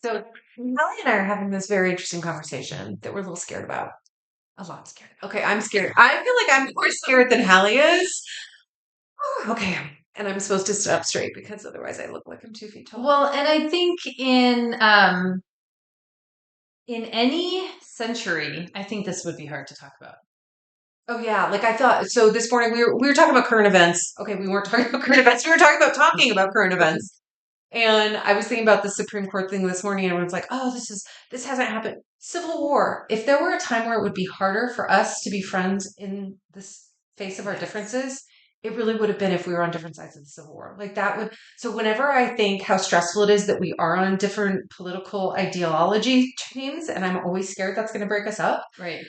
So Hallie and I are having this very interesting conversation that we're a little scared about. A lot scared. Okay, I'm scared. I feel like I'm more scared than Hallie is. Okay. And I'm supposed to sit up straight because otherwise I look like I'm 2 feet tall. Well, and I think in any century, I think this would be hard to talk about. Oh yeah, like I thought. So this morning we were talking about current events. Okay, we weren't talking about current events. We were talking about current events. And I was thinking about the Supreme Court thing this morning, and everyone's like, "Oh, this hasn't happened." Civil War. If there were a time where it would be harder for us to be friends in this face of our differences, it really would have been if we were on different sides of the Civil War. Like that would. So whenever I think how stressful it is that we are on different political ideology teams, and I'm always scared that's going to break us up. Right.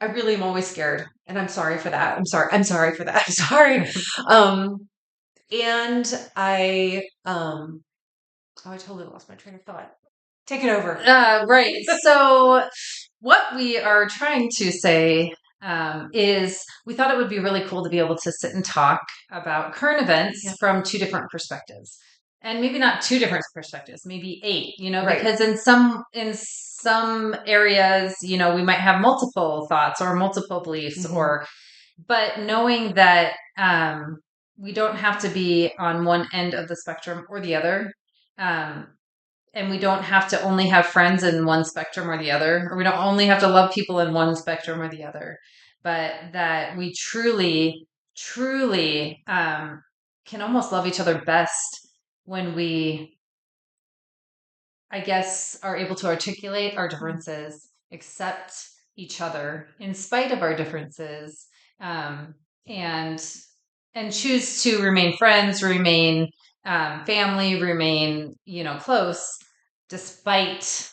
I really am always scared, and I'm sorry for that. I'm sorry. I'm sorry for that. I'm sorry. Um, and oh, I totally lost my train of thought. Take it over. Right. So, what we are trying to say is we thought it would be really cool to be able to sit and talk about current events Yeah. from two different perspectives. And maybe not two different perspectives, maybe eight, Right. because in some areas, we might have multiple thoughts or multiple beliefs Mhm. but knowing that we don't have to be on one end of the spectrum or the other. Um, and we don't have to only have friends in one spectrum or the other, or we don't only have to love people in one spectrum or the other, but that we truly can almost love each other best when we, I guess, are able to articulate our differences, accept each other in spite of our differences, um, and choose to remain friends, remain family, remain close, despite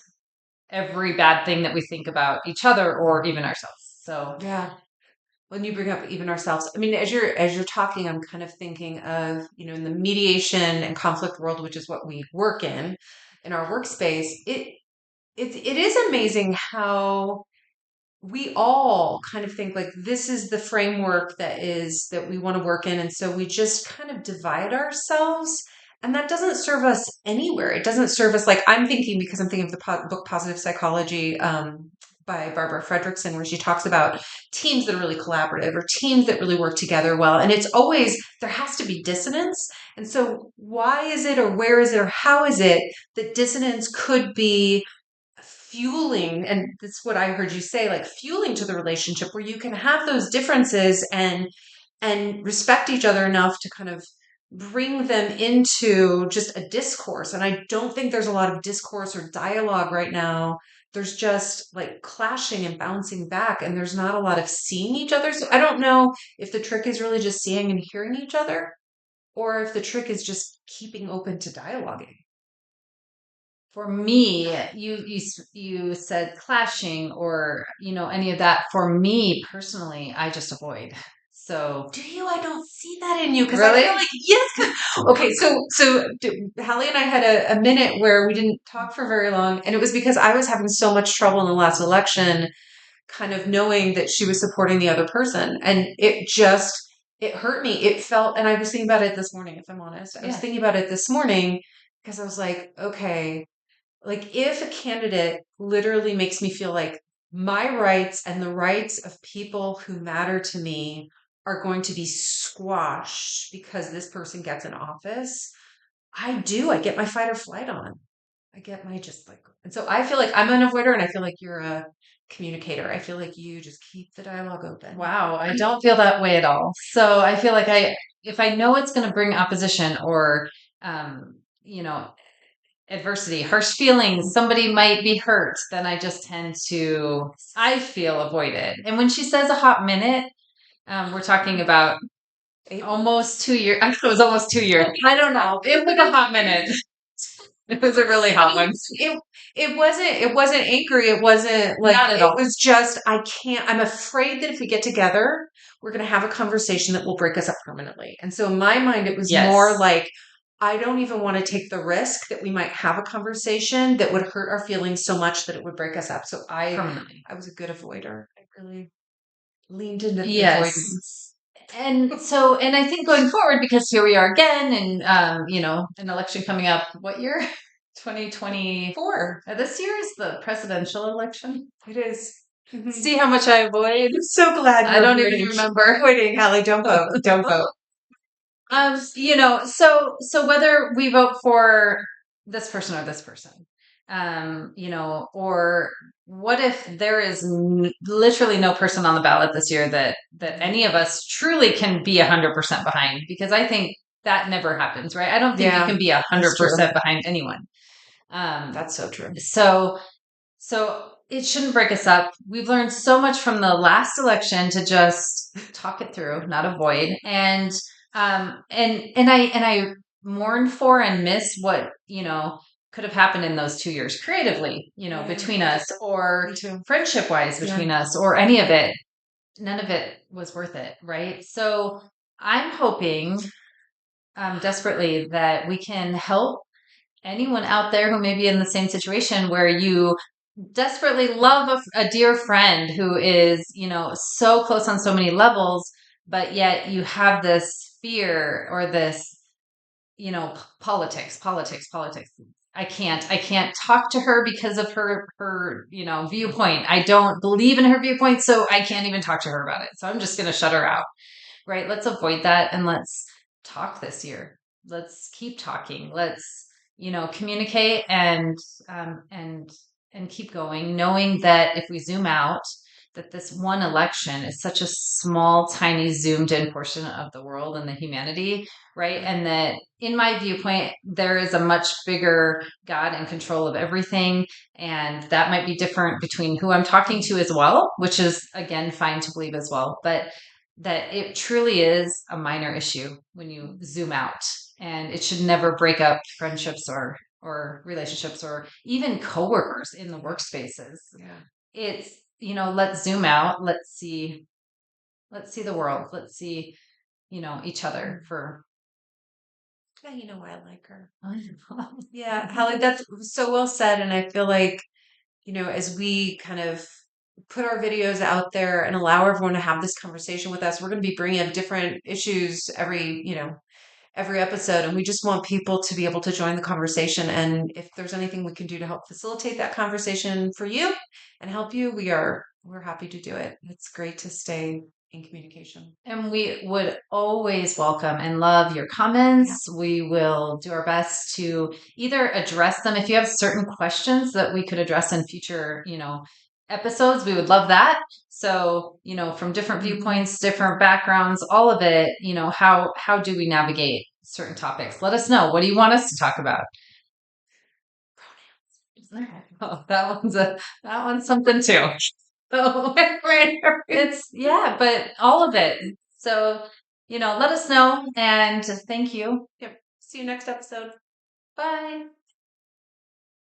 every bad thing that we think about each other or even ourselves. So Yeah. When you bring up even ourselves, I mean, as you're talking, I'm kind of thinking of, in the mediation and conflict world, which is what we work in our workspace. It is amazing how we all kind of think like this is the framework that we want to work in, and so we just kind of divide ourselves, and that doesn't serve us anywhere. It doesn't serve us. Like I'm thinking, because I'm thinking of the book Positive Psychology, by Barbara Fredrickson, where she talks about teams that are really collaborative or teams that really work together well, and it's always there has to be dissonance. And so why is it, or where is it, or how is it that dissonance could be fueling, and that's what I heard you say, like fueling to the relationship, where you can have those differences and respect each other enough to kind of bring them into just a discourse. And I don't think there's a lot of discourse or dialogue right now. There's just like clashing and bouncing back, and there's not a lot of seeing each other. So I don't know if the trick is really just seeing and hearing each other, or if the trick is just keeping open to dialoguing. for me, you said clashing or any of that. For me personally, I just avoid. So Do you? I don't see that in you, because I feel really, like yes. Okay, Hallie and I had a minute where we didn't talk for very long, and it was because I was having so much trouble in the last election, kind of knowing that she was supporting the other person, and it hurt me. It felt, and I was thinking about it this morning. If I'm honest, I was yeah, thinking about it this morning because I was like, okay, like if a candidate literally makes me feel like my rights and the rights of people who matter to me are going to be squashed because this person gets in office, I get my fight or flight on. I get my just like, and so I feel like I'm an avoider, and I feel like you're a communicator. I feel like you just keep the dialogue open. wow, I don't feel that way at all. So I feel like if I know it's going to bring opposition or um, you know adversity, harsh feelings, somebody might be hurt, then I just tend to, I feel, avoided. And when she says a hot minute, we're talking about almost 2 years. I thought it was almost 2 years. I don't know. It was a hot minute. It was a really I hot mean, one. it wasn't angry. It wasn't like, Not at it all. was just, I can't, I'm afraid that if we get together, we're going to have a conversation that will break us up permanently. And so in my mind, it was more Yes, like, I don't even want to take the risk that we might have a conversation that would hurt our feelings so much that it would break us up. So I, permanently. I was a good avoider. I really leaned into the Yes. avoidance. And I think going forward, because here we are again, and an election coming up. What year? 2024. 4. This year is the presidential election. It is. Mhm. See how much I avoid? I'm so glad I you're don't even avoiding. remember. Avoiding, Hallie. Don't vote. Don't vote. So whether we vote for this person or this person, or what if there is literally no person on the ballot this year that any of us truly can be 100% behind? Because I think that never happens, right? I don't think you Yeah, can be a that's hundred true. percent behind anyone. Um, That's so true. so it shouldn't break us up. We've learned so much from the last election to just talk it through, not avoid. And I mourn for and miss what, could have happened in those 2 years creatively, Yeah, between us, or me too. friendship wise Yeah. between us, or any of it. None of it was worth it, right? So I'm hoping desperately that we can help anyone out there who may be in the same situation where you desperately love a dear friend who is, so close on so many levels, but yet you have this fear or this, politics. I can't talk to her because of her, viewpoint. I don't believe in her viewpoint, so I can't even talk to her about it. So I'm just going to shut her out. Right? Let's avoid that and let's talk this year. Let's keep talking. Let's, communicate um, and and keep going, knowing that if we zoom out, that this one election is such a small, tiny, zoomed in portion of the world and the humanity, right? And that in my viewpoint, there is a much bigger God in control of everything. And that might be different between who I'm talking to as well, which is again fine to believe as well. But that it truly is a minor issue when you zoom out, and it should never break up friendships or relationships or even coworkers in the workspaces. Yeah. It's, let's zoom out. Let's see the world. Let's see, each other for. Yeah, you know why I like her. Yeah, Hallie, that's so well said. And I feel like, as we kind of put our videos out there and allow everyone to have this conversation with us, we're going to be bringing up different issues every episode. And we just want people to be able to join the conversation. And if there's anything we can do to help facilitate that conversation for you and help you, we're happy to do it. It's great to stay in communication. And we would always welcome and love your Yeah. comments. We will do our best to either address them. If you have certain questions that we could address in future, episodes, we would love that. So, from different viewpoints, different backgrounds, all of it, how do we navigate certain topics? Let us know. What do you want us to talk about? Oh, that one's something too. So yeah, but all of it. So, let us know and thank you. Yep. See you next episode. Bye.